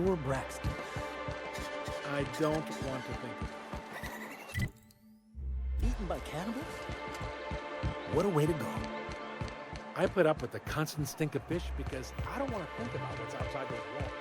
Poor Braxton. I don't want to think of it. Eaten by cannibals? What a way to go. I put up with the constant stink of fish because I don't want to think about what's outside those walls.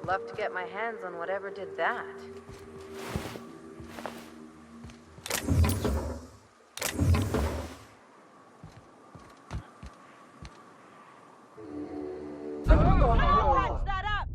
Love to get my hands on whatever did that. Patch that up!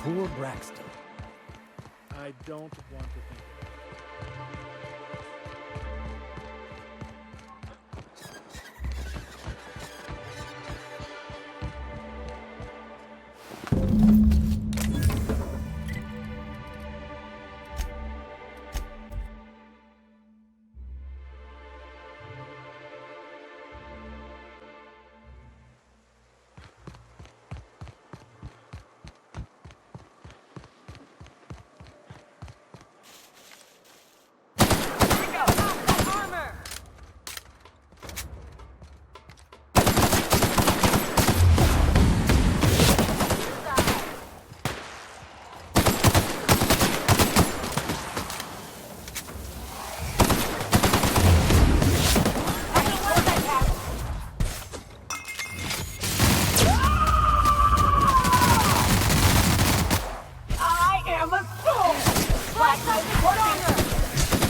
Poor Braxton. I don't want to think of it.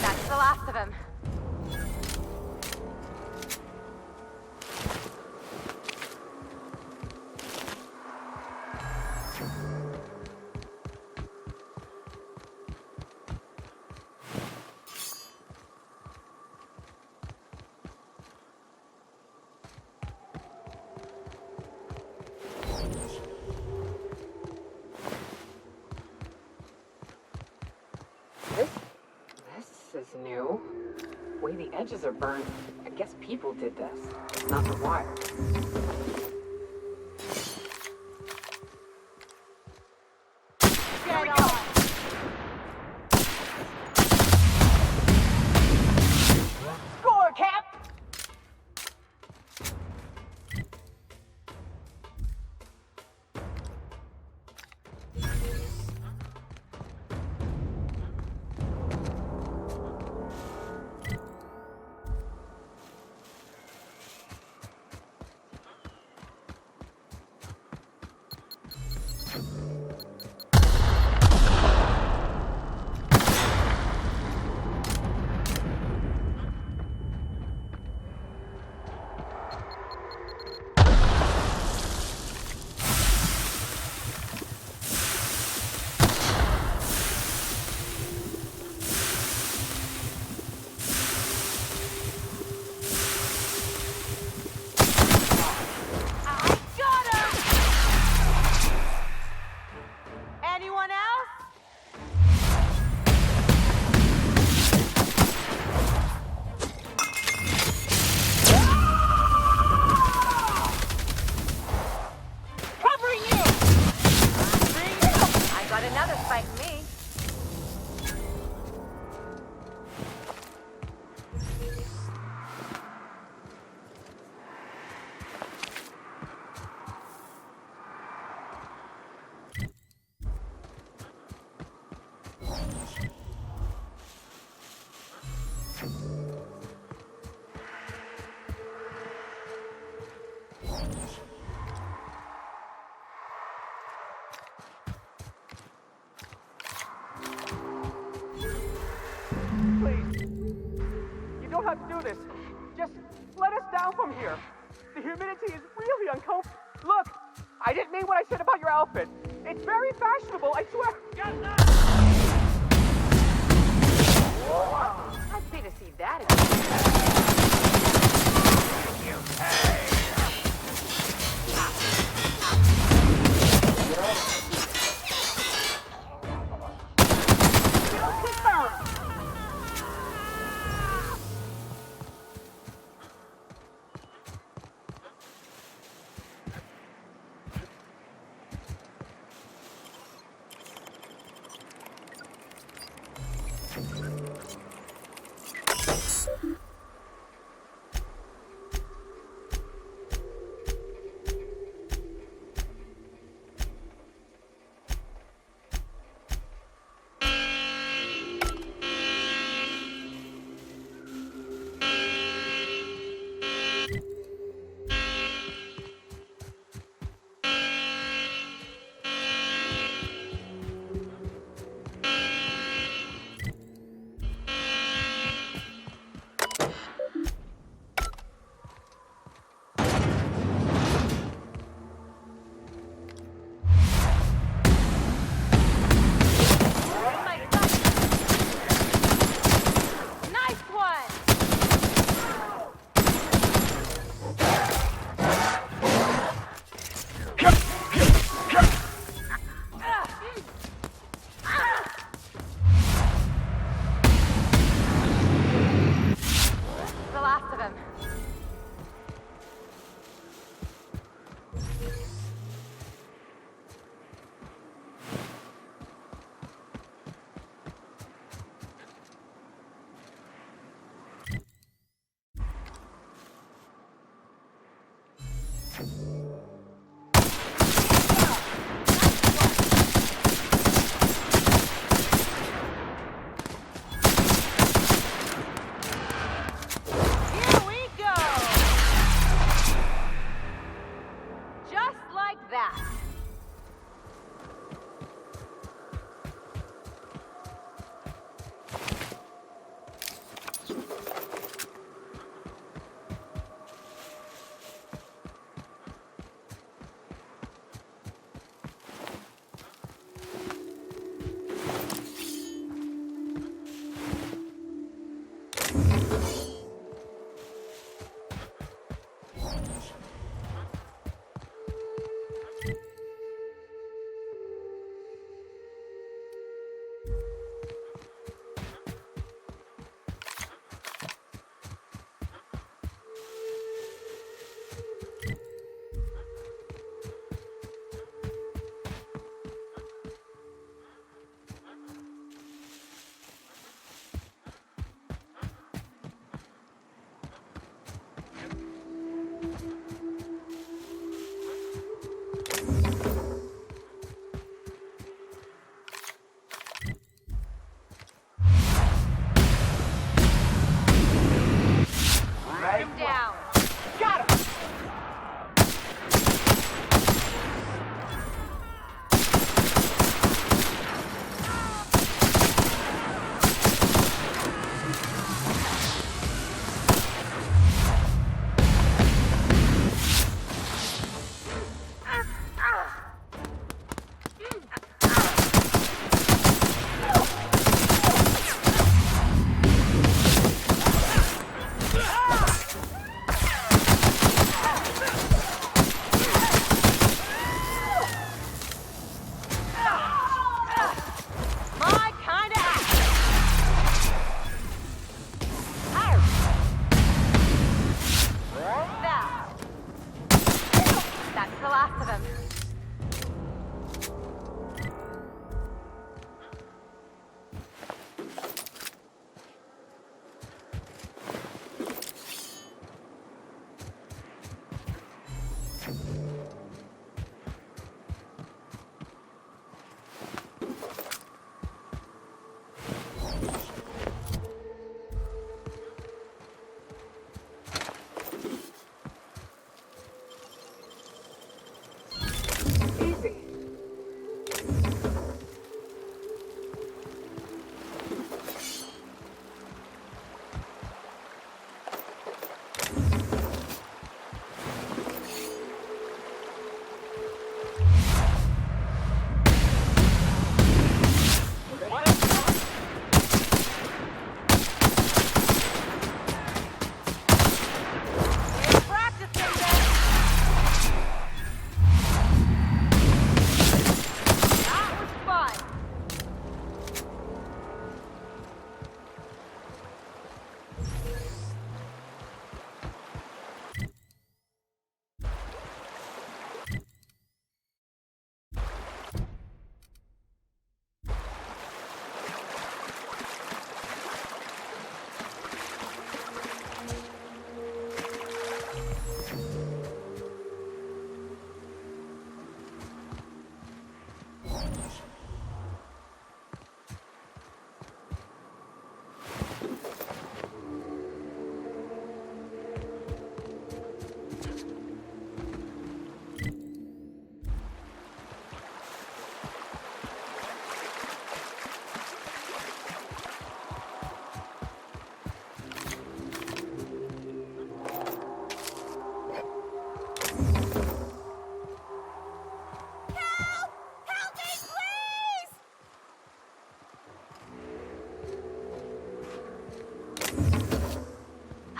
That's the last of him. This is new. The way the edges are burned. I guess people did this, not the wire. Get on! Score, Cap! don't have to do this. Just let us down from here. The humidity is really uncomfortable. Look, I didn't mean what I said about your outfit. It's very fashionable, I swear. I'd pay to see that again.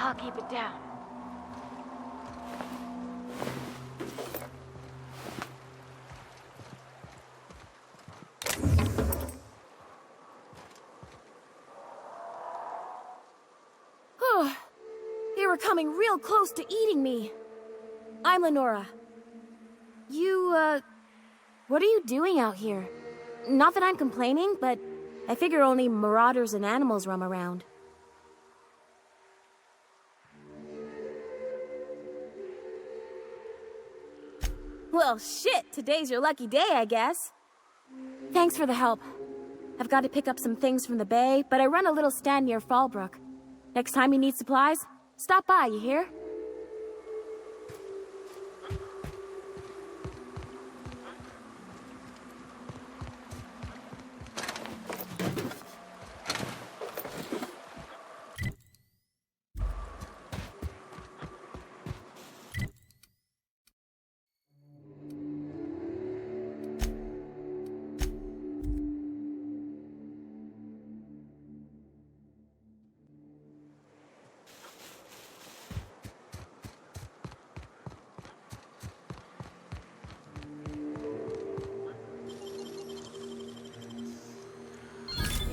I'll keep it down. They were coming real close to eating me. I'm Lenora. What are you doing out here? Not that I'm complaining, but I figure only marauders and animals roam around. Well, shit, today's your lucky day, I guess. Thanks for the help. I've got to pick up some things from the bay, but I run a little stand near Fallbrook. Next time you need supplies, stop by, you hear?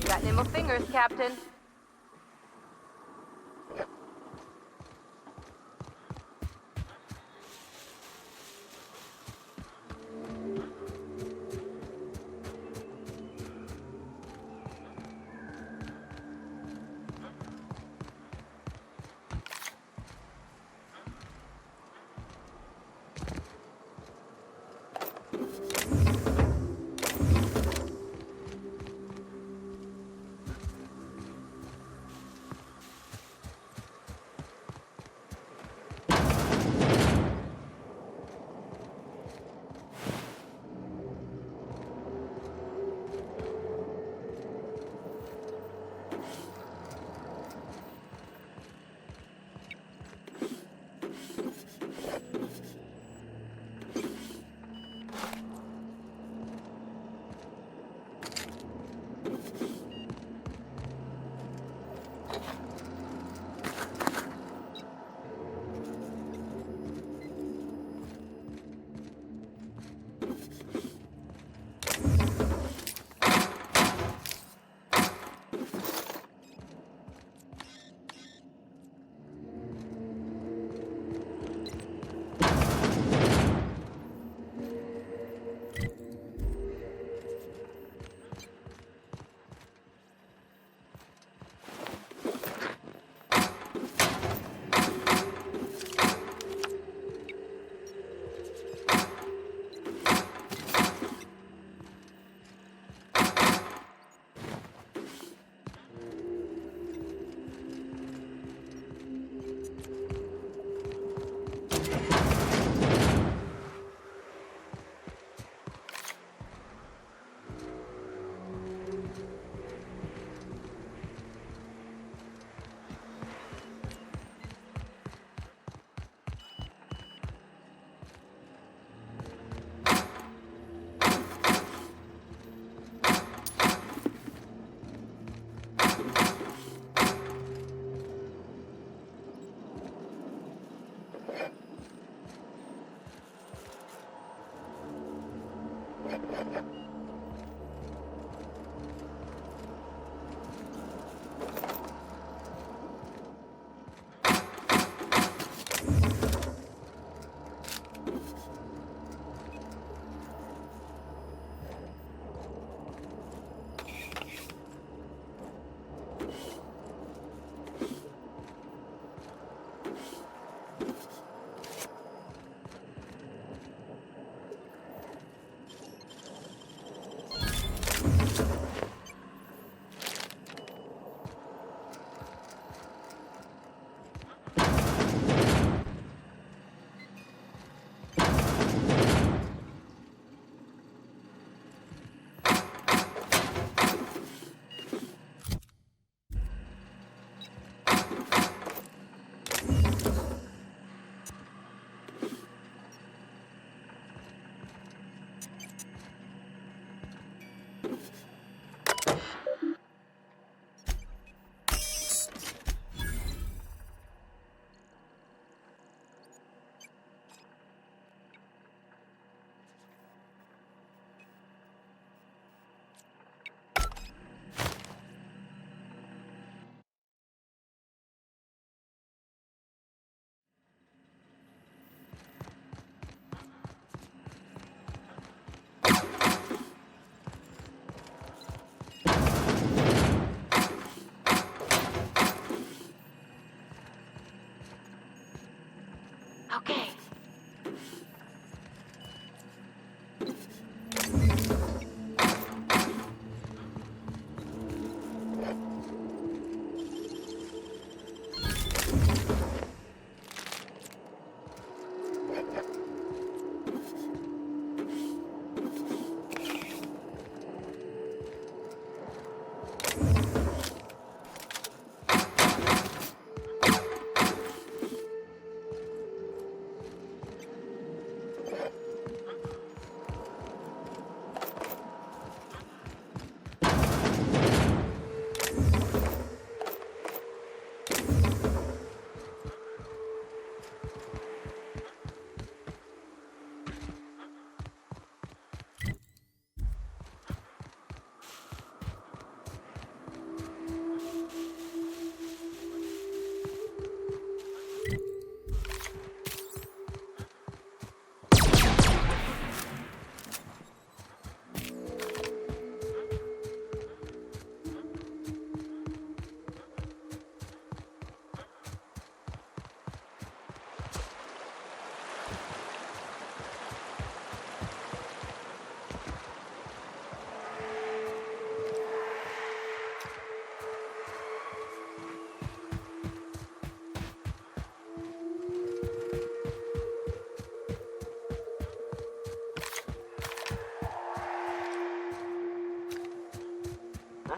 You got nimble fingers, Captain.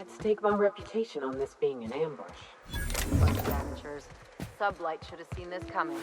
I'd stake my reputation on this being an ambush. Bunch of amateurs. Sublight should have seen this coming.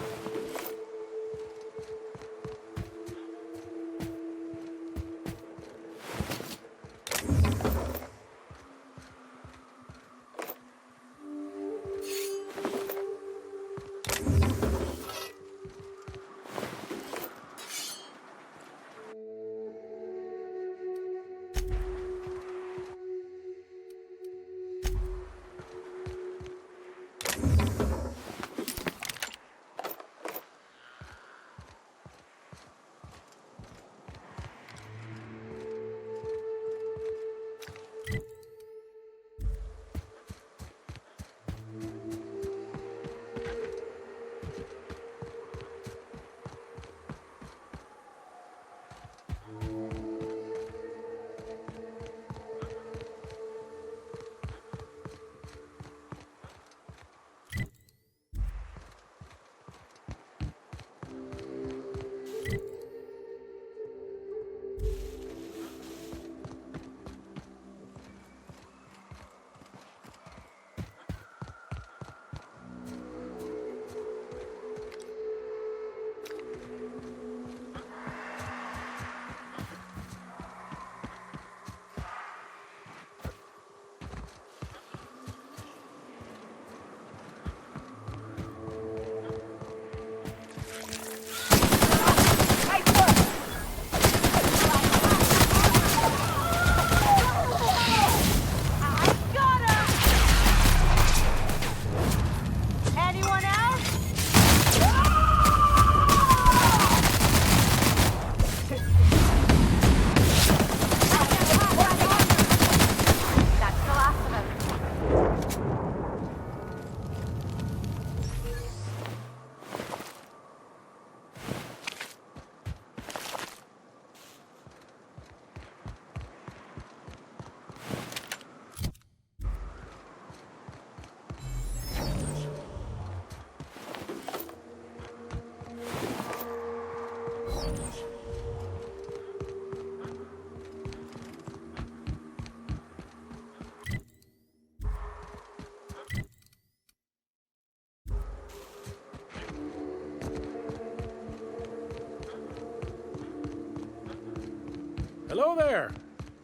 Hello there.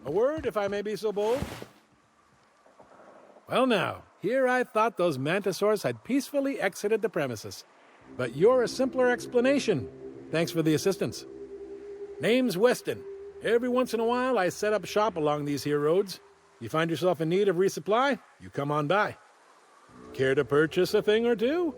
A word, if I may be so bold? Well now, here I thought those mantisaurs had peacefully exited the premises. But you're a simpler explanation. Thanks for the assistance. Name's Weston. Every once in a while, I set up shop along these here roads. You find yourself in need of resupply, you come on by. Care to purchase a thing or two?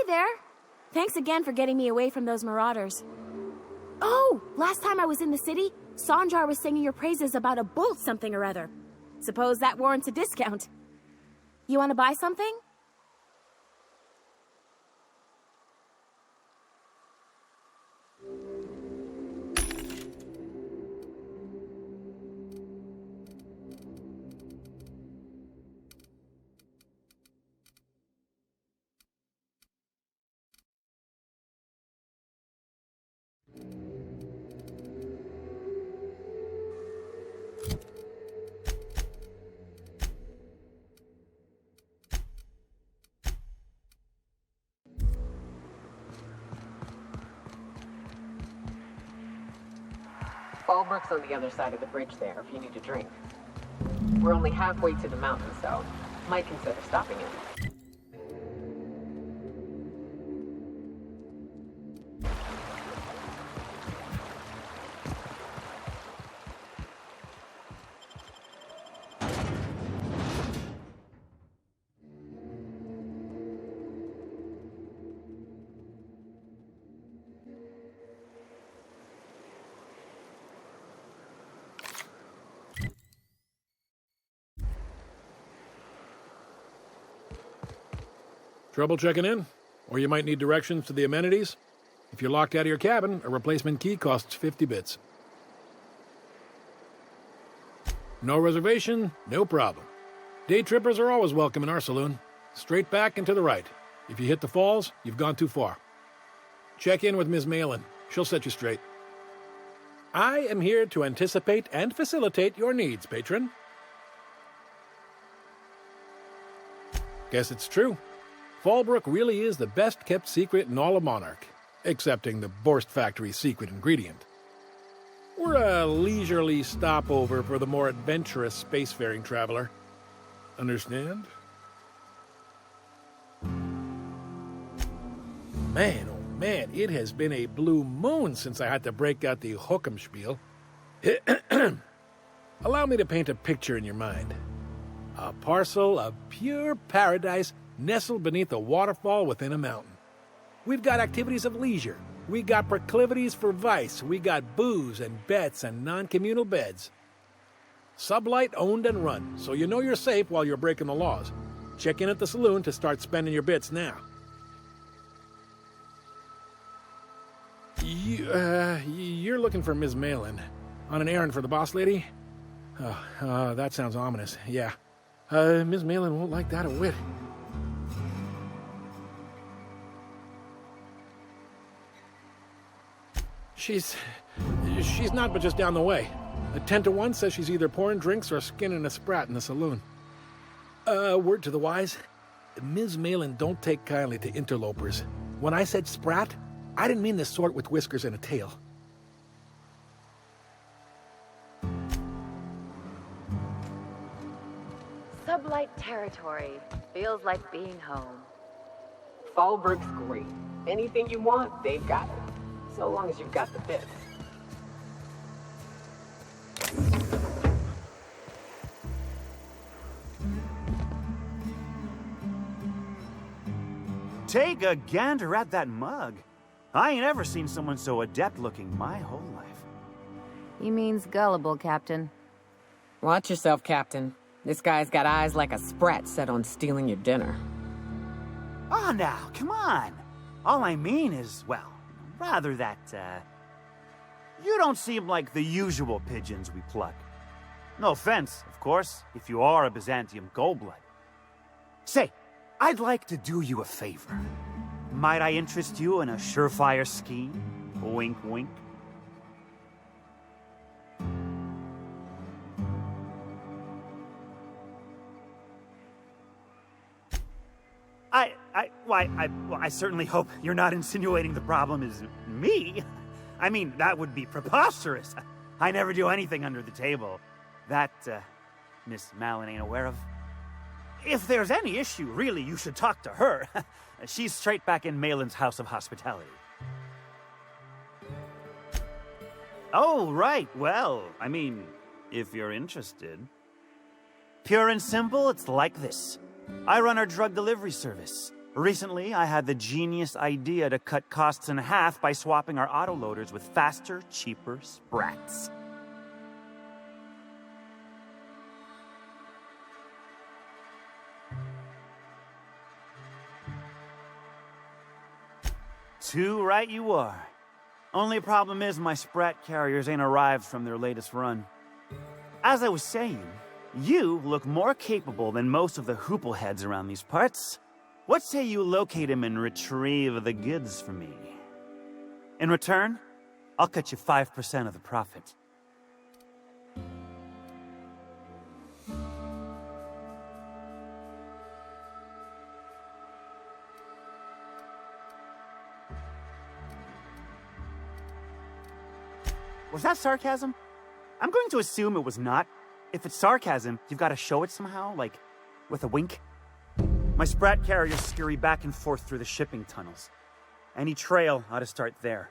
There. Thanks again for getting me away from those marauders. Oh, last time I was in the city, Sanjar was singing your praises about a bolt something or other. Suppose that warrants a discount. You want to buy something? Fallbrook's on the other side of the bridge there if you need a drink. We're only halfway to the mountain, so might consider stopping in. Trouble checking in? Or you might need directions to the amenities? If you're locked out of your cabin, a replacement key costs 50 bits. No reservation, no problem. Day trippers are always welcome in our saloon. Straight back and to the right. If you hit the falls, you've gone too far. Check in with Ms. Malin. She'll set you straight. I am here to anticipate and facilitate your needs, patron. Guess it's true. Fallbrook really is the best-kept secret in all of Monarch, excepting the Borst Factory's secret ingredient. We're a leisurely stopover for the more adventurous spacefaring traveler. Understand? Man, oh man, it has been a blue moon since I had to break out the Hookem-spiel. Allow me to paint a picture in your mind. A parcel of pure paradise nestled beneath a waterfall within a mountain. We've got activities of leisure. We got proclivities for vice. We got booze and bets and non-communal beds. Sublight owned and run, so you know you're safe while you're breaking the laws. Check in at the saloon to start spending your bits now. You're looking for Ms. Malin. On an errand for the boss lady? That sounds ominous, yeah. Ms. Malin won't like that a whit. She's not but just down the way. A 10 to 1 says she's either pouring drinks or skinning a sprat in the saloon. Word to the wise, Ms. Malin don't take kindly to interlopers. When I said sprat, I didn't mean the sort with whiskers and a tail. Sublight territory. Feels like being home. Fallbrook's great. Anything you want, they've got it. So long as you've got the bits. Take a gander at that mug. I ain't ever seen someone so adept-looking my whole life. He means gullible, Captain. Watch yourself, Captain. This guy's got eyes like a sprat set on stealing your dinner. Oh, now, come on. All I mean is, well, rather that, you don't seem like the usual pigeons we pluck. No offense, of course, if you are a Byzantium goldblood. Say, I'd like to do you a favor. Might I interest you in a surefire scheme? Wink, wink. I certainly hope you're not insinuating the problem is me. I mean, that would be preposterous. I never do anything under the table. That, Miss Malin ain't aware of. If there's any issue, really, you should talk to her. She's straight back in Malin's House of Hospitality. Oh, right. Well, I mean, if you're interested. Pure and simple, it's like this. I run our drug delivery service. Recently, I had the genius idea to cut costs in half by swapping our autoloaders with faster, cheaper sprats. Too right you are. Only problem is my sprat carriers ain't arrived from their latest run. As I was saying, you look more capable than most of the hoople heads around these parts. What say you locate him and retrieve the goods for me? In return, I'll cut you 5% of the profit. Was that sarcasm? I'm going to assume it was not. If it's sarcasm, you've got to show it somehow, like with a wink. My sprat carriers scurry back and forth through the shipping tunnels. Any trail ought to start there.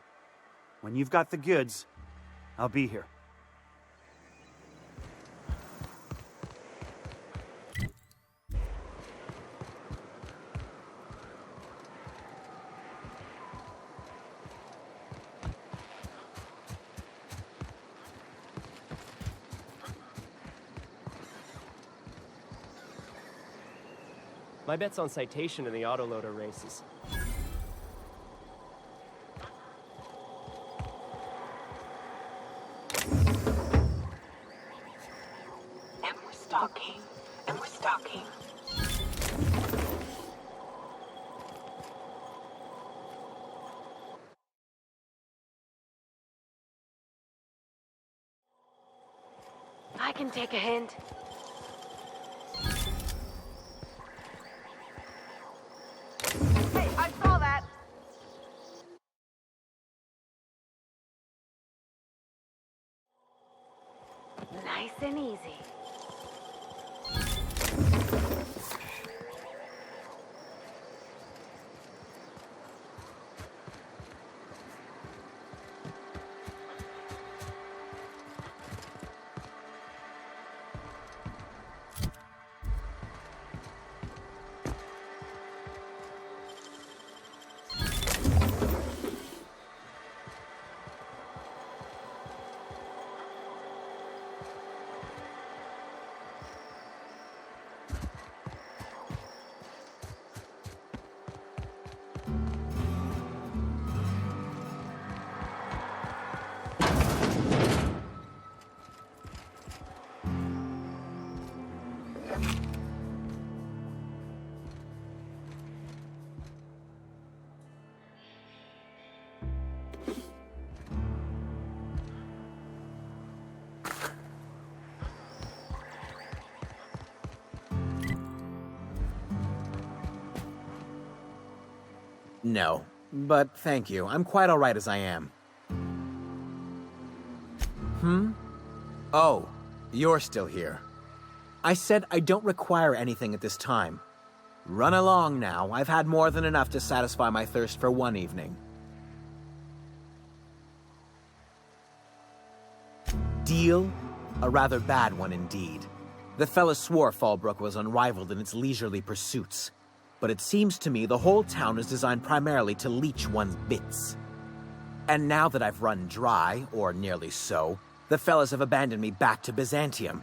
When you've got the goods, I'll be here. My bet's on citation in the autoloader races. And we're stalking. And we're stalking. I can take a hint. Hey, I saw that. Nice and easy. No, but thank you. I'm quite all right as I am. Oh, you're still here. I said I don't require anything at this time. Run along now. I've had more than enough to satisfy my thirst for one evening. Deal? A rather bad one indeed. The fella swore Fallbrook was unrivaled in its leisurely pursuits. But it seems to me the whole town is designed primarily to leech one's bits. And now that I've run dry, or nearly so, the fellas have abandoned me back to Byzantium.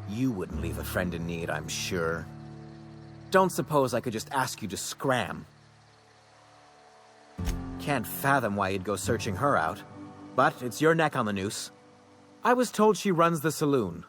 You wouldn't leave a friend in need, I'm sure. Don't suppose I could just ask you to scram. Can't fathom why you'd go searching her out. But it's your neck on the noose. I was told she runs the saloon.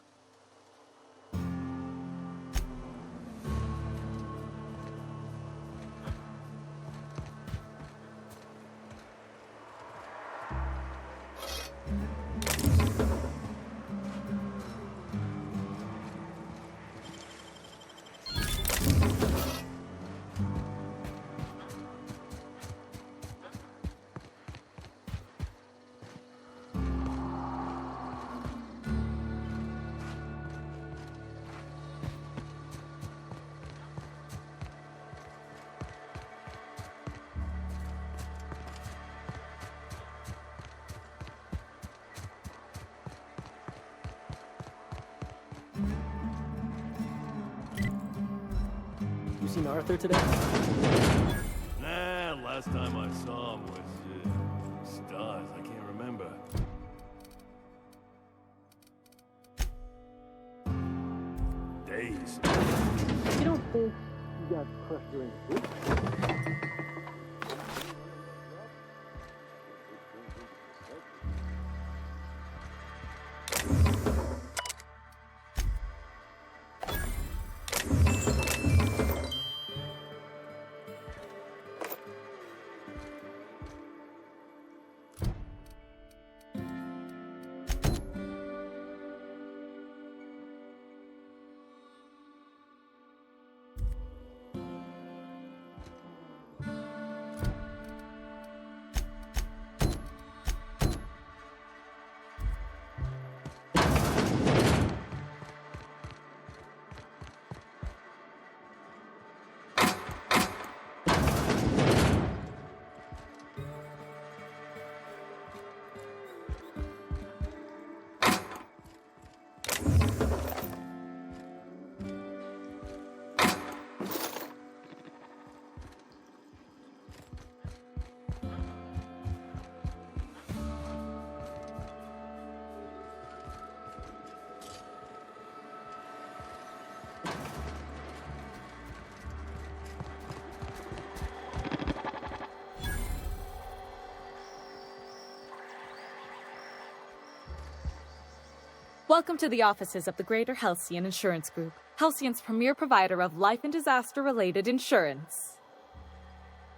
You seen Arthur today? Nah, last time I saw him was, stars. I can't remember. Days. You don't think you got crushed during the boot? Welcome to the offices of the Greater Halcyon Insurance Group, Halcyon's premier provider of life and disaster-related insurance.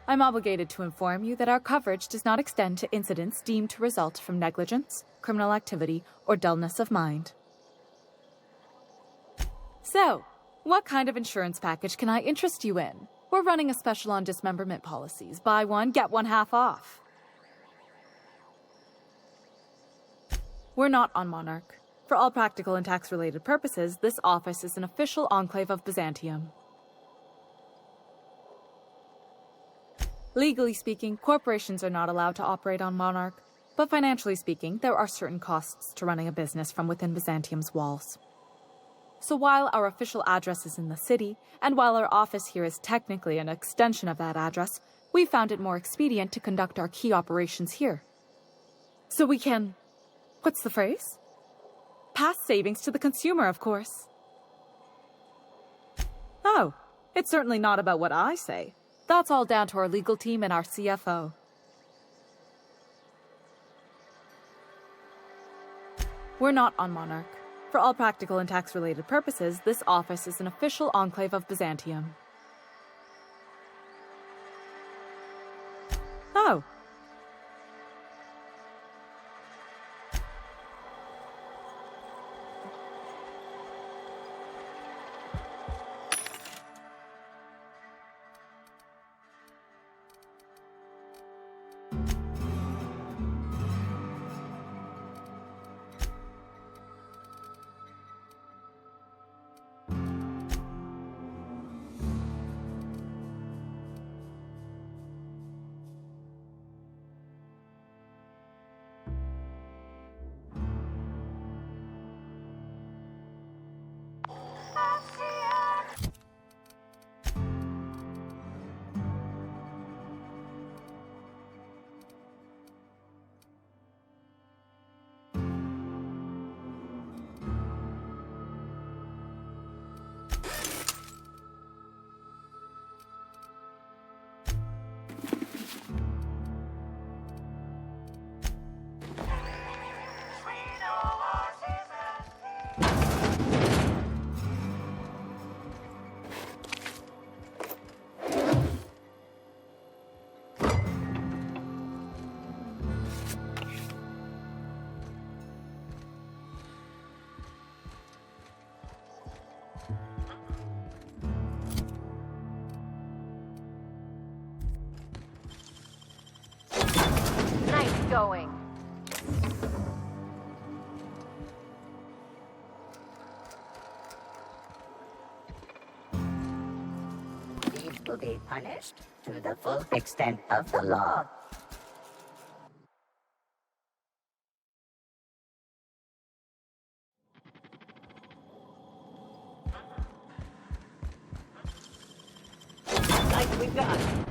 I'm obligated to inform you that our coverage does not extend to incidents deemed to result from negligence, criminal activity, or dullness of mind. So, what kind of insurance package can I interest you in? We're running a special on dismemberment policies. Buy one, get one half off. We're not on Monarch. For all practical and tax-related purposes, this office is an official enclave of Byzantium. Legally speaking, corporations are not allowed to operate on Monarch, but financially speaking, there are certain costs to running a business from within Byzantium's walls. So while our official address is in the city, and while our office here is technically an extension of that address, we found it more expedient to conduct our key operations here. So we can... what's the phrase? Pass savings to the consumer, of course. Oh, it's certainly not about what I say. That's all down to our legal team and our CFO. We're not on Monarch. For all practical and tax-related purposes, this office is an official enclave of Byzantium. Oh. Going. Thieves will be punished to the full extent of the law. Nicely done.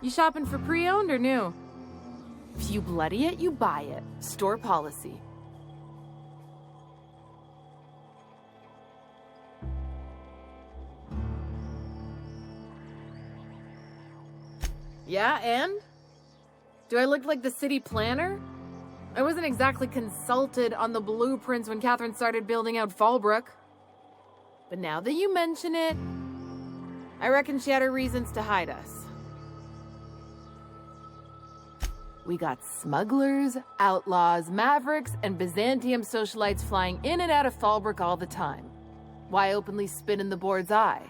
You shopping for pre-owned or new? If you bloody it, you buy it. Store policy. Yeah, and? Do I look like the city planner? I wasn't exactly consulted on the blueprints when Catherine started building out Fallbrook. But now that you mention it, I reckon she had her reasons to hide us. We got smugglers, outlaws, mavericks, and Byzantium socialites flying in and out of Fallbrook all the time. Why openly spit in the board's eye?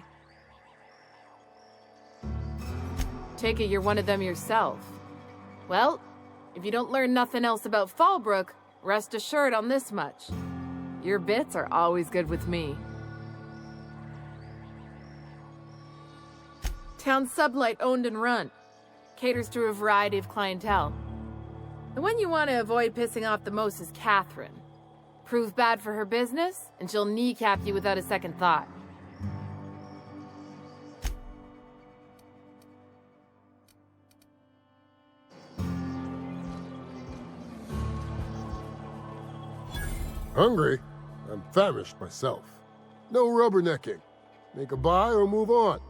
Take it you're one of them yourself. Well, if you don't learn nothing else about Fallbrook, rest assured on this much. Your bits are always good with me. Town sublight owned and run. Caters to a variety of clientele. The one you want to avoid pissing off the most is Catherine. Prove bad for her business, and she'll kneecap you without a second thought. Hungry? I'm famished myself. No rubbernecking. Make a buy or move on.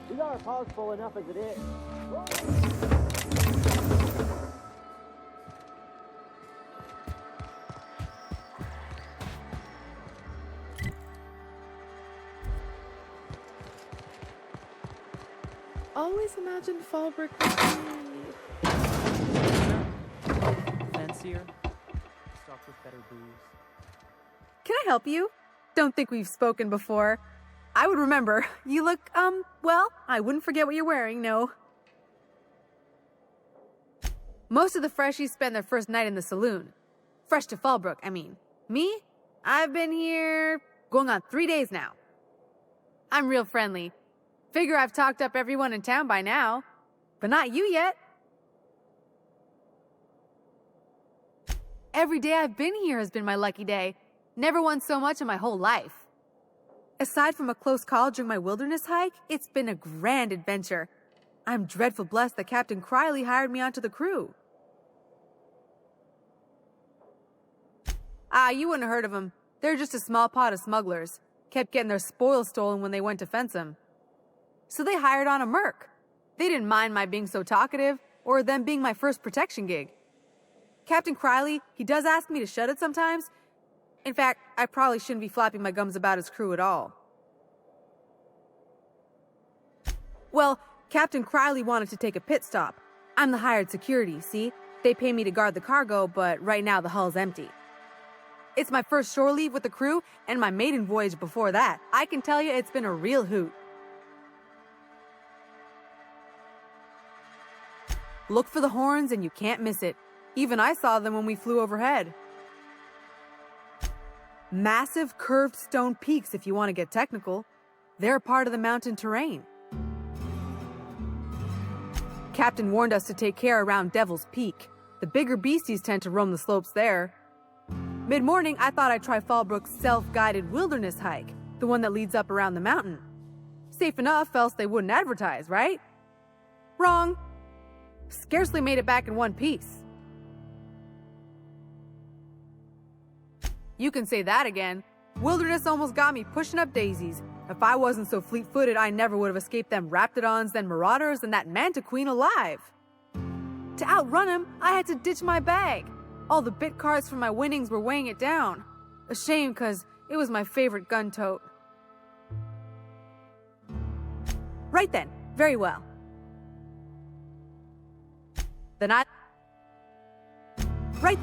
We got our paws full enough as it is. Always imagined Fallbrook would be fancier, stocked with better booze. Can I help you? Don't think we've spoken before. I would remember. You look, well, I wouldn't forget what you're wearing, no. Most of the freshies spend their first night in the saloon. Fresh to Fallbrook, I mean. Me? I've been here going on 3 days now. I'm real friendly. Figure I've talked up everyone in town by now. But not you yet. Every day I've been here has been my lucky day. Never won so much in my whole life. Aside from a close call during my wilderness hike, it's been a grand adventure. I'm dreadful blessed that Captain Criley hired me onto the crew. You wouldn't have heard of them. They're just a small pot of smugglers. Kept getting their spoils stolen when they went to fence them. So they hired on a merc. They didn't mind my being so talkative, or them being my first protection gig. Captain Criley, he does ask me to shut it sometimes. In fact, I probably shouldn't be flapping my gums about his crew at all. Well, Captain Criley wanted to take a pit stop. I'm the hired security, see? They pay me to guard the cargo, but right now the hull's empty. It's my first shore leave with the crew, and my maiden voyage before that. I can tell you it's been a real hoot. Look for the horns and you can't miss it. Even I saw them when we flew overhead. Massive curved stone peaks if you want to get technical. They're part of the mountain terrain. Captain warned us to take care around Devil's Peak. The bigger beasties tend to roam the slopes there. Mid-morning, I thought I'd try Fallbrook's self-guided wilderness hike, the one that leads up around the mountain. Safe enough, else they wouldn't advertise, right? Wrong. Scarcely made it back in one piece. You can say that again. Wilderness almost got me pushing up daisies. If I wasn't so fleet-footed, I never would have escaped them raptidons, then marauders, and that manta queen alive. To outrun him, I had to ditch my bag. All the bit cards from my winnings were weighing it down. A shame, because it was my favorite gun tote. Right then. Very well. Then I... Right...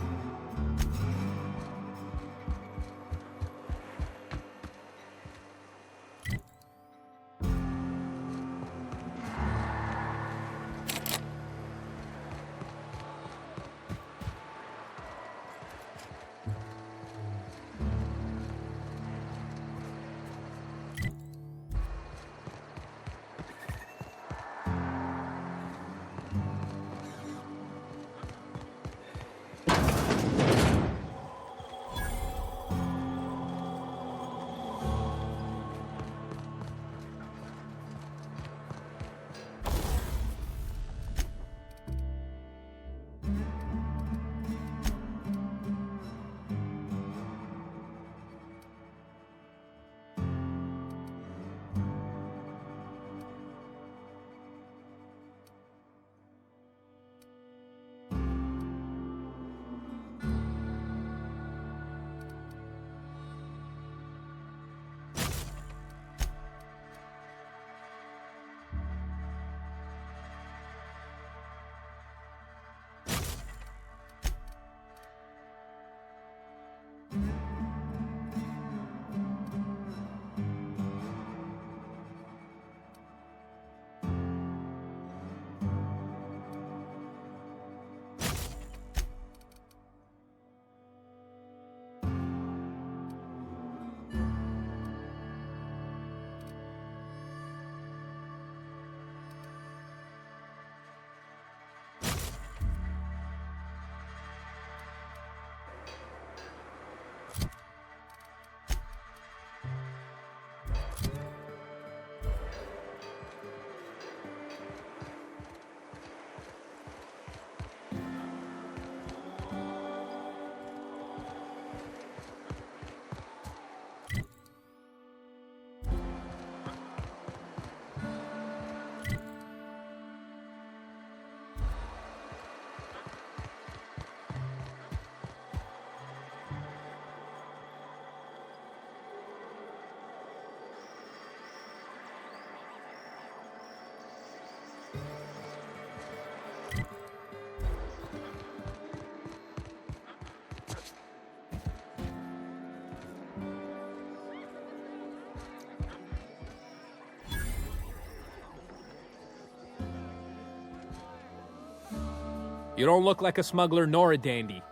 You don't look like a smuggler nor a dandy.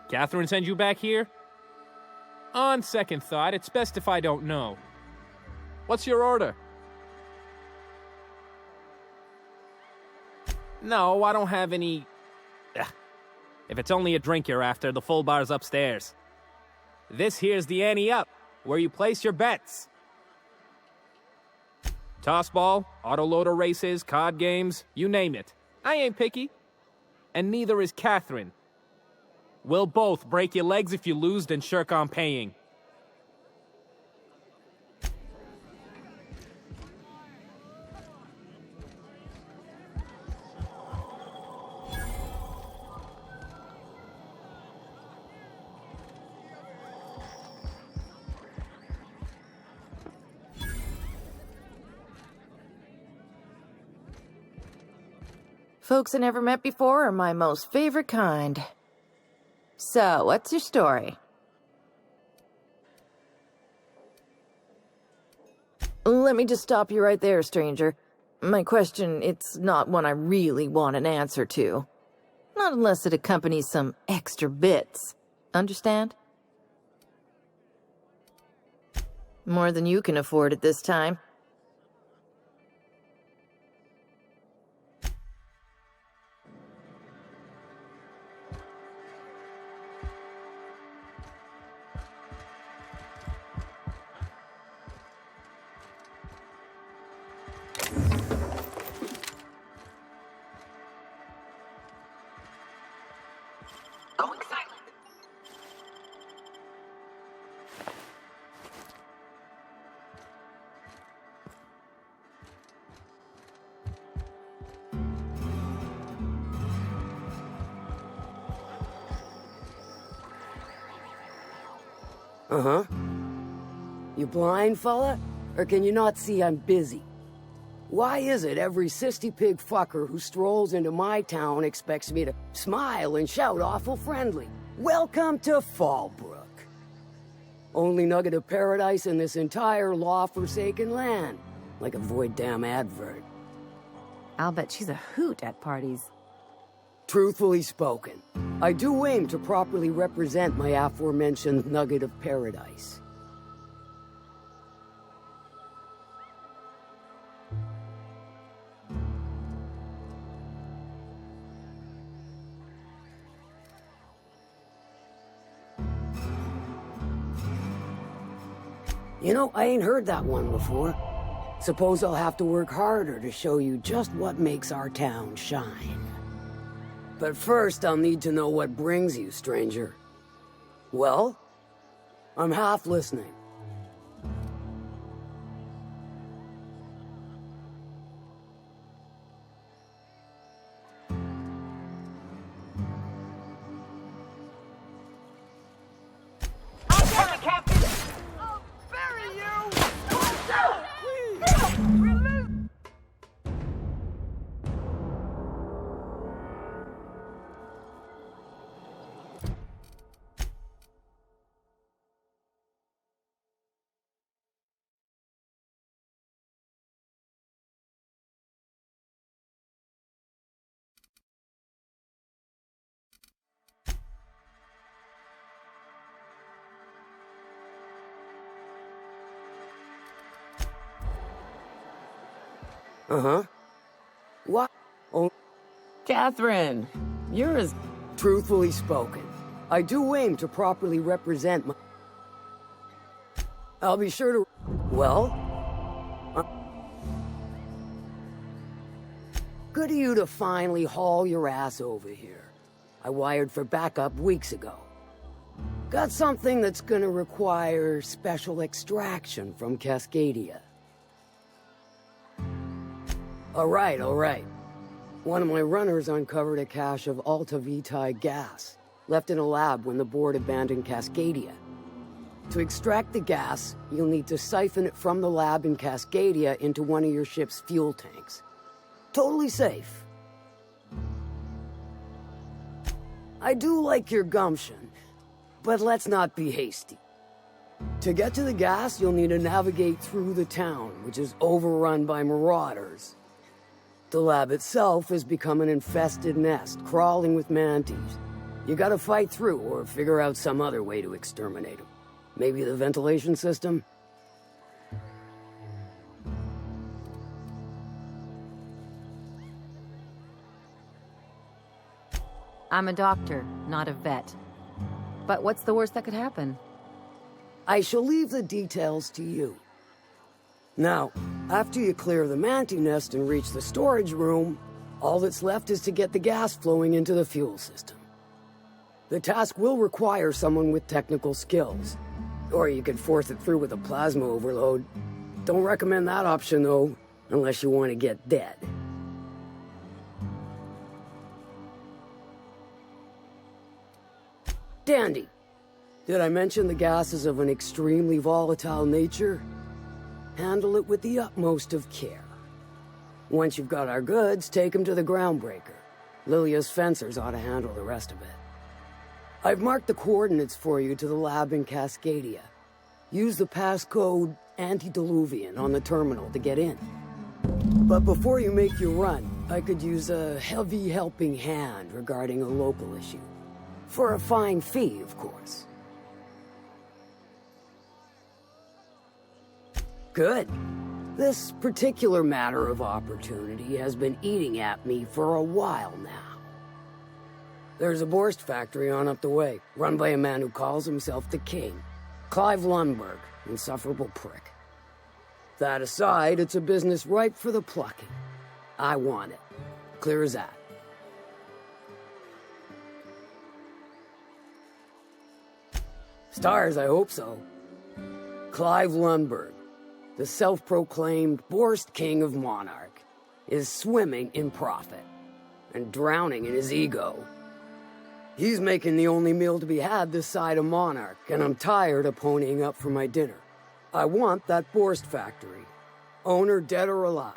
Catherine send you back here? On second thought, it's best if I don't know. What's your order? No, I don't have any... Ugh. If it's only a drink you're after, the full bar's upstairs. This here's the ante up, where you place your bets. Tossball, autoloader races, card games, you name it. I ain't picky. And neither is Catherine. We'll both break your legs if you lose, then shirk on paying. Folks I never met before are my most favorite kind. So, what's your story? Let me just stop you right there, stranger. My question, it's not one I really want an answer to. Not unless it accompanies some extra bits. Understand? More than you can afford at this time. Uh-huh. You blind, fella? Or can you not see I'm busy? Why is it every sissy pig fucker who strolls into my town expects me to smile and shout awful friendly? Welcome to Fallbrook. Only nugget of paradise in this entire law-forsaken land. Like a void damn advert. I'll bet she's a hoot at parties. Truthfully spoken, I do aim to properly represent my aforementioned nugget of paradise. You know, I ain't heard that one before. Suppose I'll have to work harder to show you just what makes our town shine. But first, I'll need to know what brings you, stranger. Well, I'm half listening. Uh-huh. What? Oh, Catherine, you're as... Truthfully spoken, I do aim to properly represent my... I'll be sure to... Well? Good of you to finally haul your ass over here. I wired for backup weeks ago. Got something that's gonna require special extraction from Cascadia. All right. One of my runners uncovered a cache of Alta Vitae gas, left in a lab when the board abandoned Cascadia. To extract the gas, you'll need to siphon it from the lab in Cascadia into one of your ship's fuel tanks. Totally safe. I do like your gumption, but let's not be hasty. To get to the gas, you'll need to navigate through the town, which is overrun by marauders. The lab itself has become an infested nest, crawling with mantis. You gotta fight through or figure out some other way to exterminate them. Maybe the ventilation system? I'm a doctor, not a vet. But what's the worst that could happen? I shall leave the details to you. Now, after you clear the manti nest and reach the storage room, all that's left is to get the gas flowing into the fuel system. The task will require someone with technical skills, or you could force it through with a plasma overload. Don't recommend that option, though, unless you want to get dead. Dandy. Did I mention the gas is of an extremely volatile nature? Handle it with the utmost of care. Once you've got our goods, take them to the groundbreaker. Lilia's fencers ought to handle the rest of it. I've marked the coordinates for you to the lab in Cascadia. Use the passcode Antediluvian on the terminal to get in. But before you make your run, I could use a heavy helping hand regarding a local issue. For a fine fee, of course. Good. This particular matter of opportunity has been eating at me for a while now. There's a Borst factory on up the way, run by a man who calls himself the King. Clive Lundberg, insufferable prick. That aside, it's a business ripe for the plucking. I want it. Clear as that. Stars, I hope so. Clive Lundberg, the self-proclaimed Borst King of Monarch, is swimming in profit and drowning in his ego. He's making the only meal to be had this side of Monarch, and I'm tired of ponying up for my dinner. I want that Borst factory, owner dead or alive.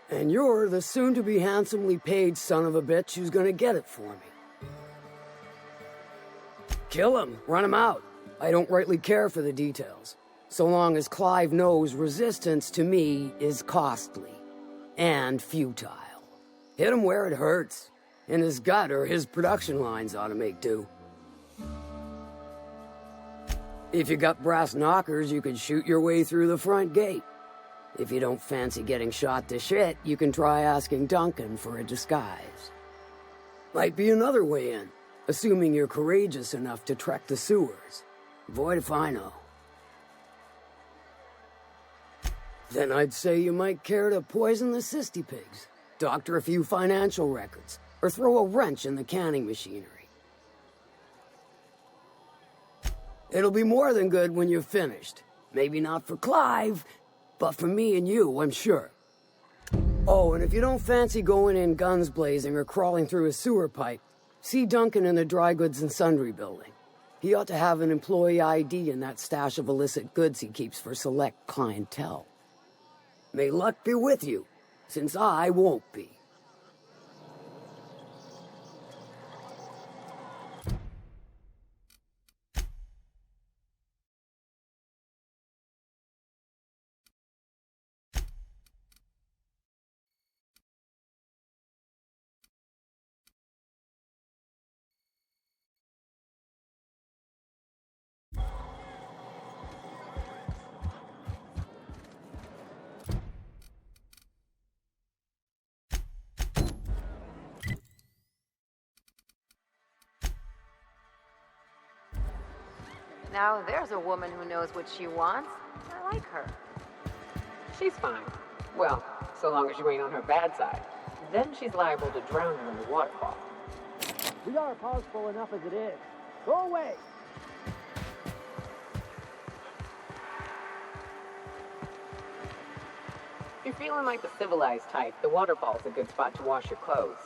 And you're the soon-to-be handsomely paid son of a bitch who's gonna get it for me. Kill him, run him out. I don't rightly care for the details, so long as Clive knows resistance to me is costly and futile. Hit him where it hurts. In his gut, or his production lines ought to make do. If you got brass knockers, you could shoot your way through the front gate. If you don't fancy getting shot to shit, you can try asking Duncan for a disguise. Might be another way in, assuming you're courageous enough to trek the sewers. Void if I know. Then I'd say you might care to poison the cysty pigs, doctor a few financial records, or throw a wrench in the canning machinery. It'll be more than good when you're finished. Maybe not for Clive, but for me and you, I'm sure. Oh, and if you don't fancy going in guns blazing or crawling through a sewer pipe, see Duncan in the dry goods and sundry building. He ought to have an employee ID in that stash of illicit goods he keeps for select clientele. May luck be with you, since I won't be. Now there's a woman who knows what she wants. I like her. She's fine. Well, so long as you ain't on her bad side. Then she's liable to drown you in the waterfall. We are powerful enough as it is. Go away! If you're feeling like the civilized type, the waterfall's a good spot to wash your clothes.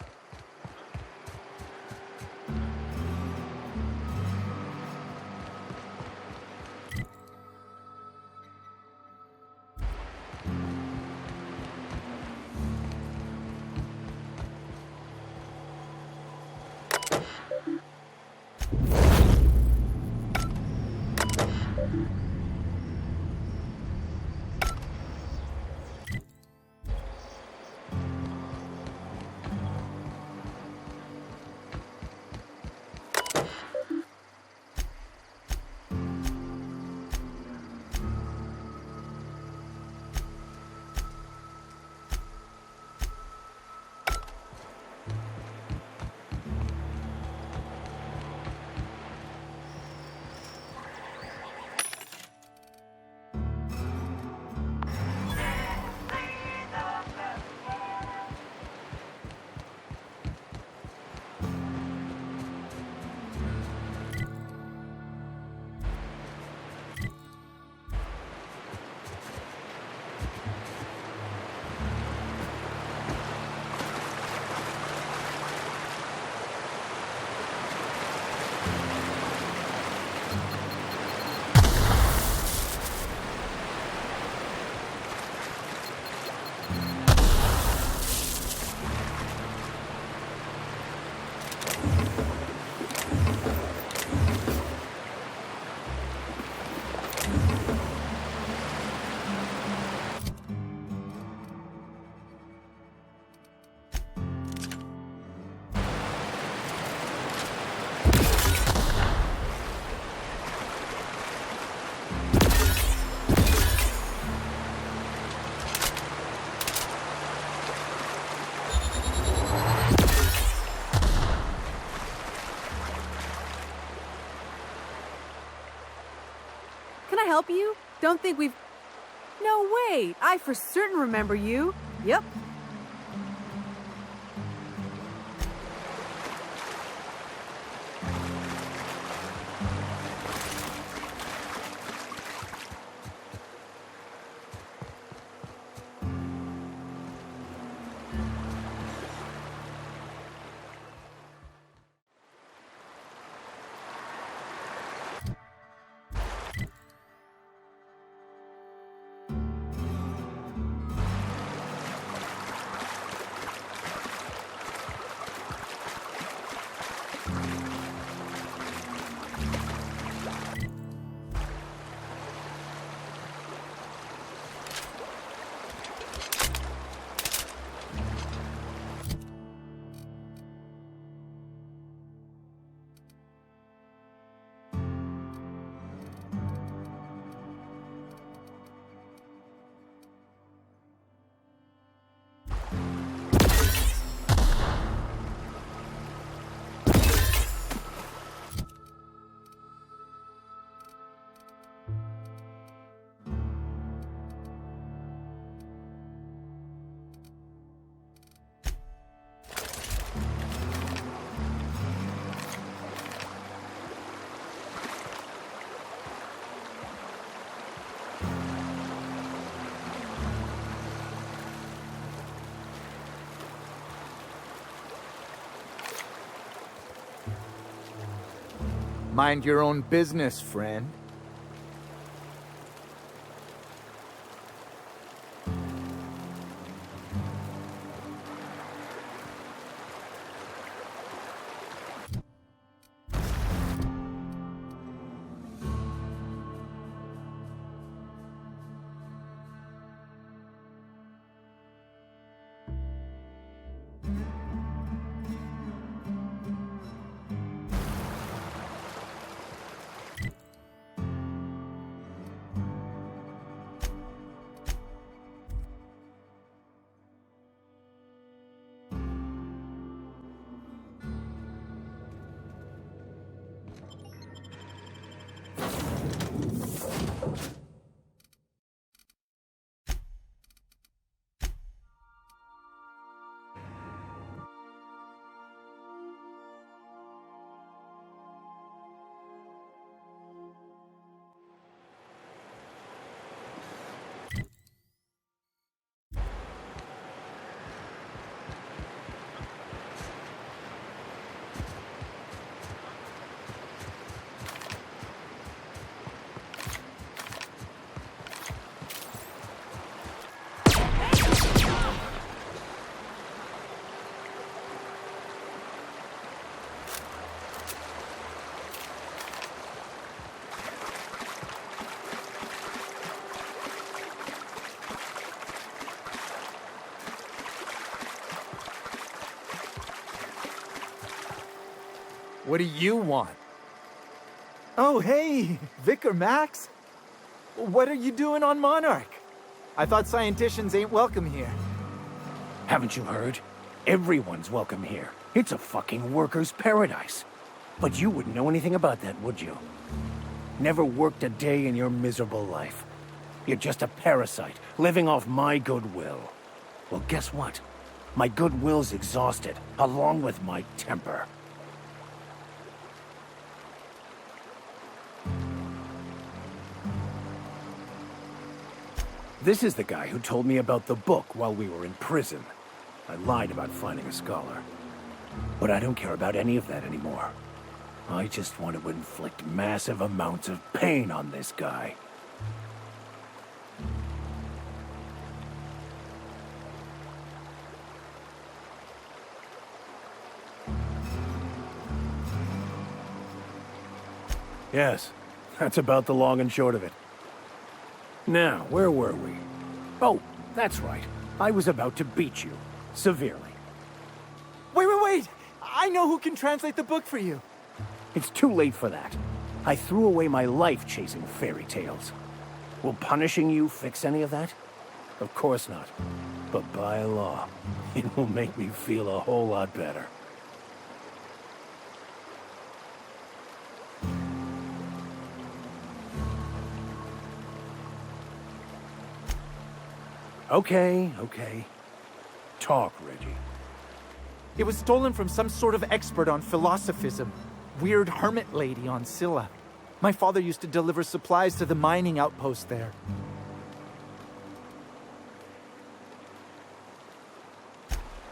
help you? Don't think we've... No, wait. I for certain remember you. Yep. Mind your own business, friend. What do you want? Oh, hey, Vicar Max. What are you doing on Monarch? I thought scienticians ain't welcome here. Haven't you heard? Everyone's welcome here. It's a fucking worker's paradise. But you wouldn't know anything about that, would you? Never worked a day in your miserable life. You're just a parasite, living off my goodwill. Well, guess what? My goodwill's exhausted, along with my temper. This is the guy who told me about the book while we were in prison. I lied about finding a scholar. But I don't care about any of that anymore. I just want to inflict massive amounts of pain on this guy. Yes, that's about the long and short of it. Now, where were we? Oh, that's right. I was about to beat you. Severely. Wait! I know who can translate the book for you. It's too late for that. I threw away my life chasing fairy tales. Will punishing you fix any of that? Of course not. But by law, it will make me feel a whole lot better. Okay. Talk, Reggie. It was stolen from some sort of expert on philosophism. Weird hermit lady on Scylla. My father used to deliver supplies to the mining outpost there.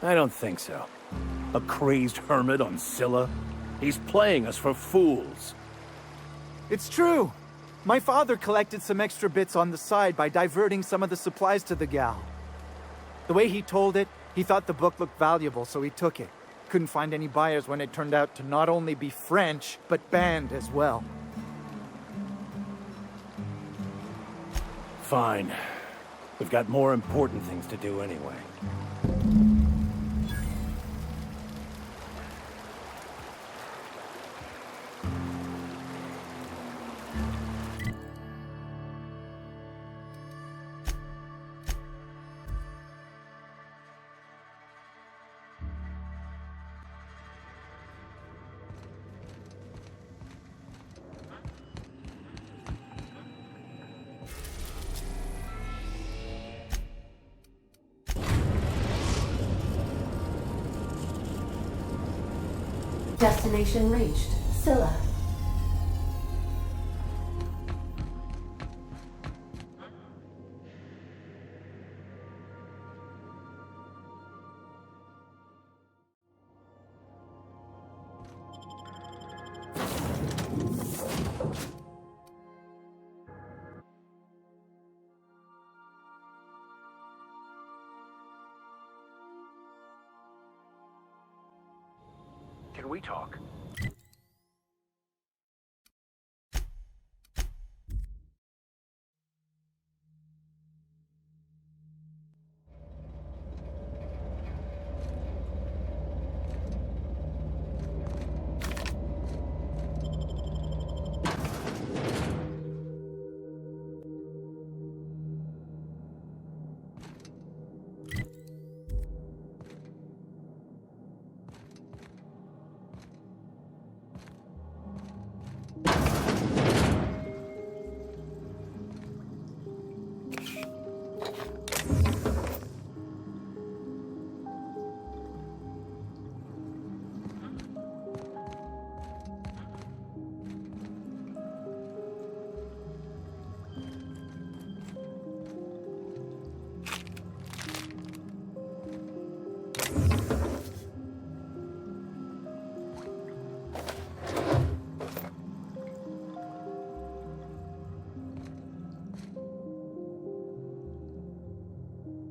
I don't think so. A crazed hermit on Scylla? He's playing us for fools. It's true. My father collected some extra bits on the side by diverting some of the supplies to the gal. The way he told it, he thought the book looked valuable, so he took it. Couldn't find any buyers when it turned out to not only be French, but banned as well. Fine. We've got more important things to do anyway. Destination reached. Scylla. Can we talk?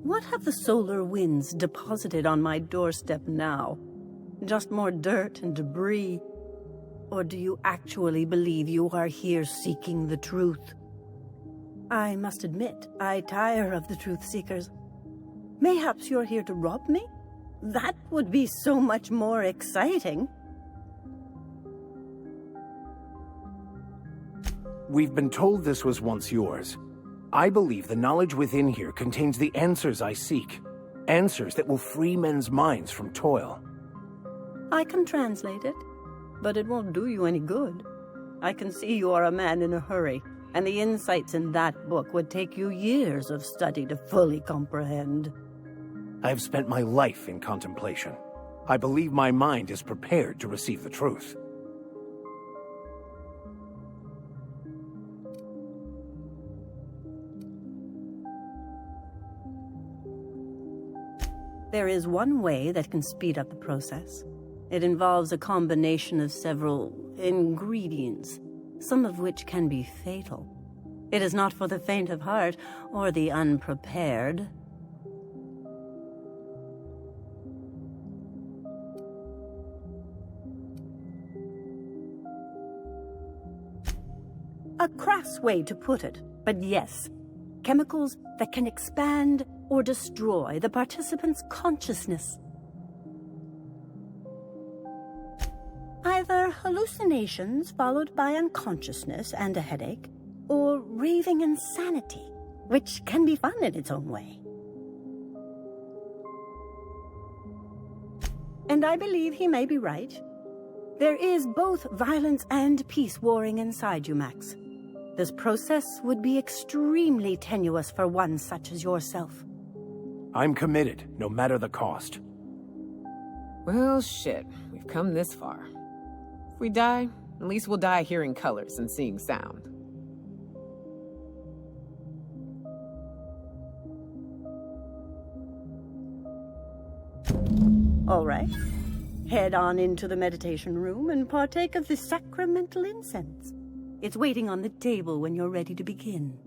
What have the solar winds deposited on my doorstep now? Just more dirt and debris? Or do you actually believe you are here seeking the truth? I must admit, I tire of the truth seekers. Mayhaps you're here to rob me? That would be so much more exciting. We've been told this was once yours. I believe the knowledge within here contains the answers I seek. Answers that will free men's minds from toil. I can translate it, but it won't do you any good. I can see you are a man in a hurry, and the insights in that book would take you years of study to fully comprehend. I have spent my life in contemplation. I believe my mind is prepared to receive the truth. There is one way that can speed up the process. It involves a combination of several ingredients, some of which can be fatal. It is not for the faint of heart or the unprepared. A crass way to put it, but yes, chemicals that can expand or destroy the participant's consciousness. Either hallucinations followed by unconsciousness and a headache, or raving insanity, which can be fun in its own way. And I believe he may be right. There is both violence and peace warring inside you, Max. This process would be extremely tenuous for one such as yourself. I'm committed, no matter the cost. Well, shit. We've come this far. If we die, at least we'll die hearing colors and seeing sound. All right. Head on into the meditation room and partake of the sacramental incense. It's waiting on the table when you're ready to begin.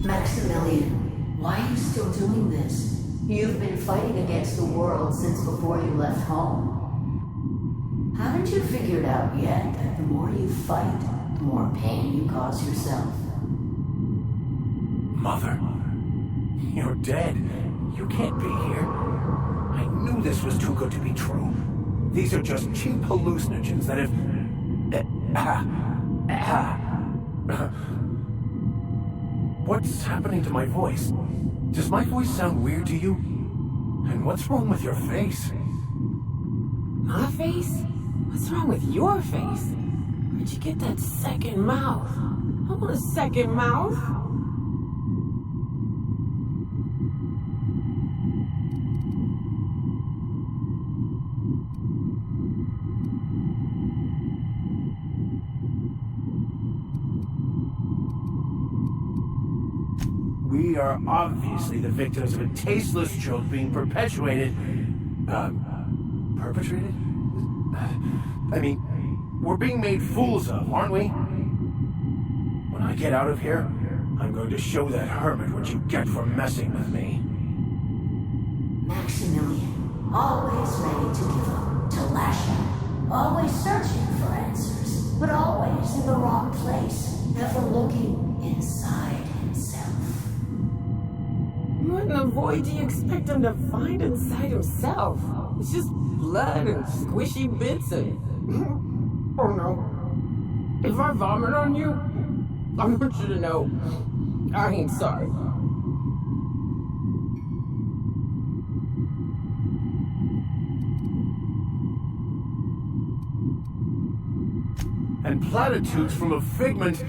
Maximilian, why are you still doing this? You've been fighting against the world since before you left home. Haven't you figured out yet that the more you fight, the more pain you cause yourself? Mother, you're dead. You can't be here. I knew this was too good to be true. These are just cheap hallucinogens that have... What's happening to my voice? Does my voice sound weird to you? And what's wrong with your face? My face? What's wrong with your face? Where'd you get that second mouth? I want a second mouth. We are obviously the victims of a tasteless joke being perpetuated. Perpetrated? I mean, we're being made fools of, aren't we? When I get out of here, I'm going to show that hermit what you get for messing with me. Maximilian, always ready to give up, to lash out, always searching for answers, but always in the wrong place, never looking inside himself. What in the void do you expect him to find inside himself? It's just blood and squishy bits and... Oh no. If I vomit on you, I want you to know I ain't sorry. And platitudes from a figment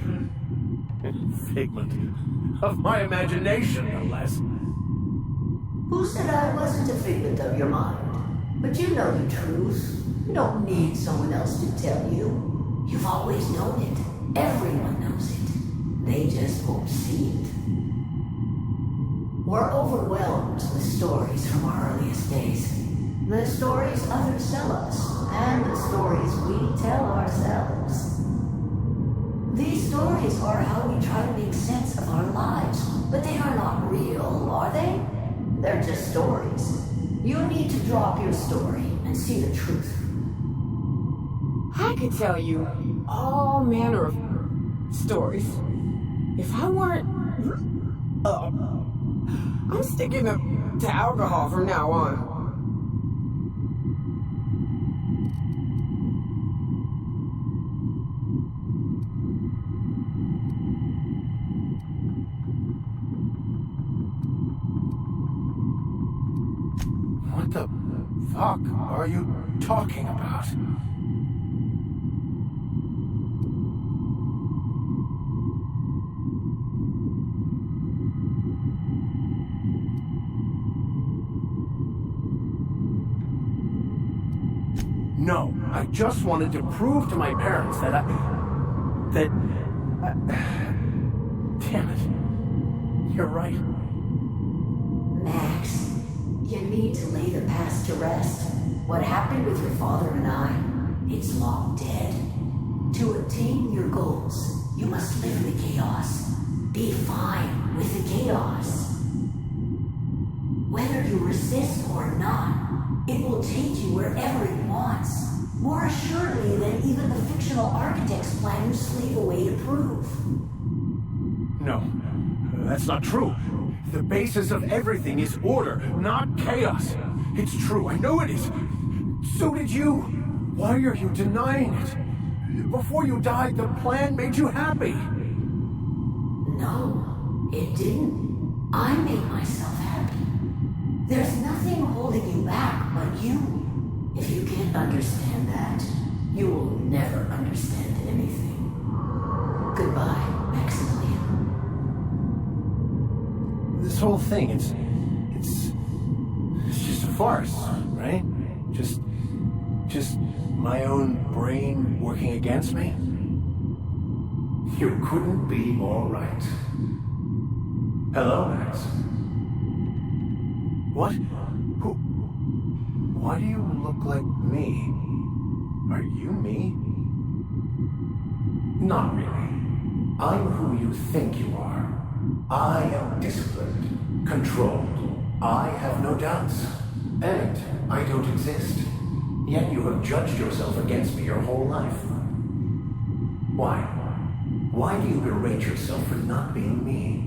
of my imagination, no less. Who said I wasn't a figment of your mind? But you know the truth. You don't need someone else to tell you. You've always known it. Everyone knows it. They just won't see it. We're overwhelmed with stories from our earliest days. The stories others tell us, and the stories we tell ourselves. These stories are how we try to make sense of our lives, but they are not real, are they? They're just stories. You need to drop your story and see the truth. I could tell you all manner of stories. If I weren't... I'm sticking to alcohol from now on. What the fuck are you talking about? No, I just wanted to prove to my parents that damn it. You're right. Max, you need to lay the past to rest. What happened with your father and I, it's long dead. To attain your goals, you must live in the chaos. Be fine with the chaos. Whether you resist or not, it will take you wherever it wants. More assuredly than even the fictional architects plan you slave away to prove. No, that's not true. The basis of everything is order, not chaos. It's true, I know it is. So did you. Why are you denying it? Before you died, the plan made you happy. No, it didn't. I made myself happy. There's nothing holding you back but you. If you can't understand that, you will never understand anything. Goodbye, Maximilian. This whole thing, it's just a farce, right? Just my own brain working against me? You couldn't be more right. Hello, Max. What? Who? Why do you look like me? Are you me? Not really. I'm who you think you are. I am disciplined, controlled. I have no doubts. And I don't exist. Yet you have judged yourself against me your whole life. Why? Why do you berate yourself for not being me?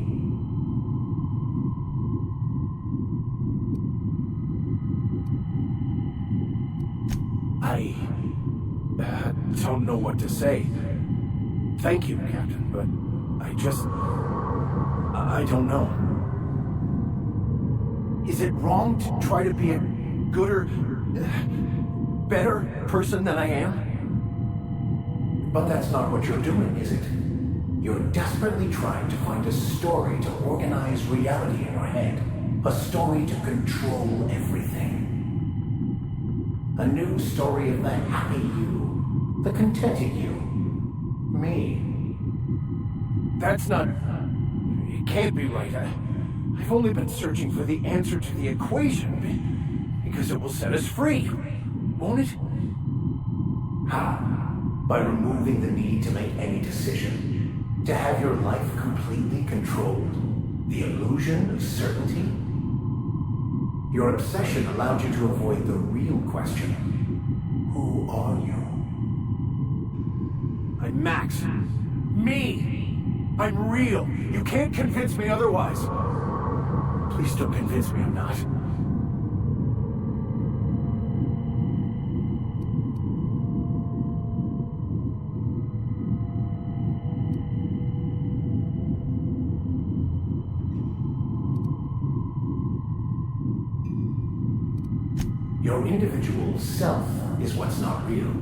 I don't know what to say. Thank you, Captain, but I don't know. Is it wrong to try to be a gooder, better person than I am? But that's not what you're doing, is it? You're desperately trying to find a story to organize reality in your head. A story to control everything. A new story of the happy you, the contented you, me. That's not... It can't be right. I've only been searching for the answer to the equation, because it will set us free, won't it? How? By removing the need to make any decision, to have your life completely controlled, the illusion of certainty. Your obsession allowed you to avoid the real question. Who are you? I'm Max. Me! I'm real. You can't convince me otherwise. Please don't convince me I'm not. Your individual self is what's not real.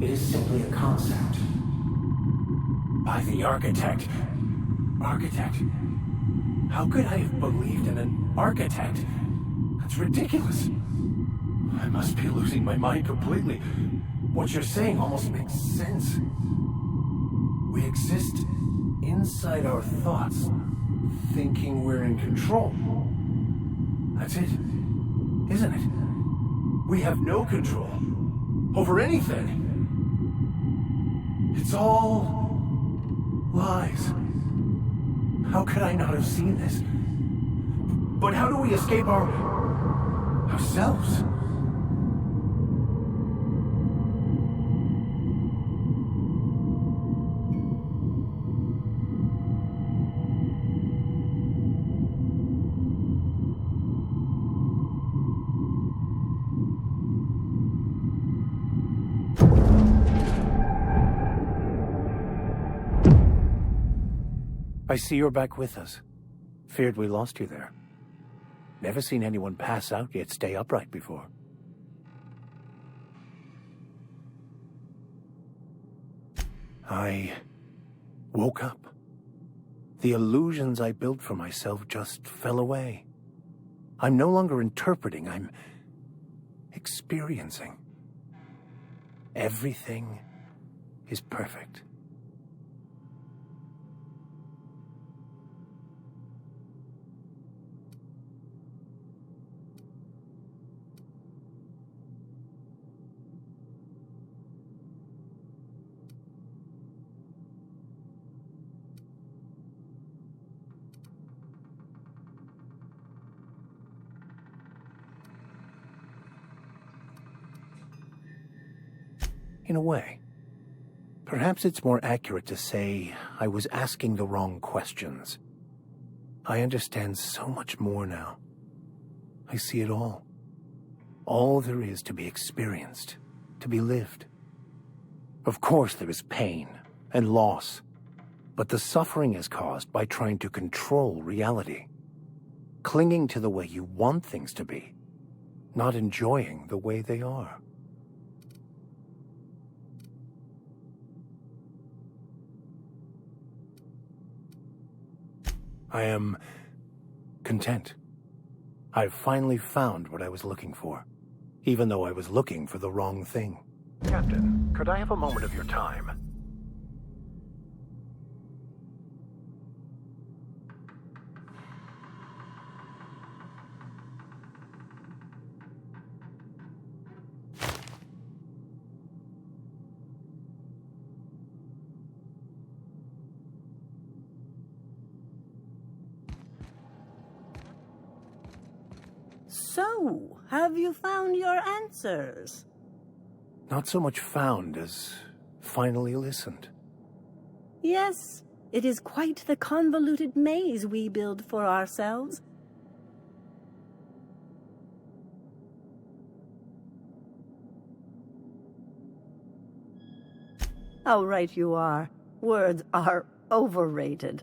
It is simply a concept. By the architect. Architect? How could I have believed in an architect? That's ridiculous. I must be losing my mind completely. What you're saying almost makes sense. We exist inside our thoughts, thinking we're in control. That's it, isn't it? We have no control over anything. It's all lies. How could I not have seen this? But how do we escape ourselves? I see you're back with us. Feared we lost you there. Never seen anyone pass out yet stay upright before. I woke up. The illusions I built for myself just fell away. I'm no longer interpreting, I'm experiencing. Everything is perfect. in a way. Perhaps it's more accurate to say I was asking the wrong questions. I understand so much more now. I see it all. All there is to be experienced, to be lived. Of course there is pain and loss, but the suffering is caused by trying to control reality, clinging to the way you want things to be, not enjoying the way they are. I am content. I've finally found what I was looking for, even though I was looking for the wrong thing. Captain, could I have a moment of your time? So, have you found your answers? Not so much found as finally listened. Yes, it is quite the convoluted maze we build for ourselves. How right you are. Words are overrated.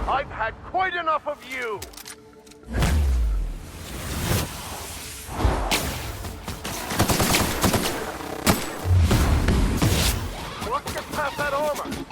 I've had quite enough of you! Let's get past that armor!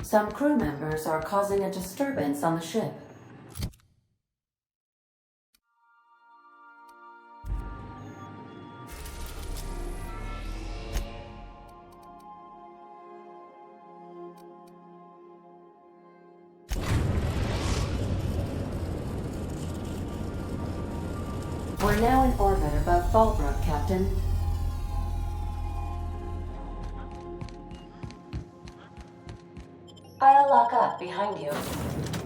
Some crew members are causing a disturbance on the ship. We're now in orbit above Fallbrook, Captain. behind you.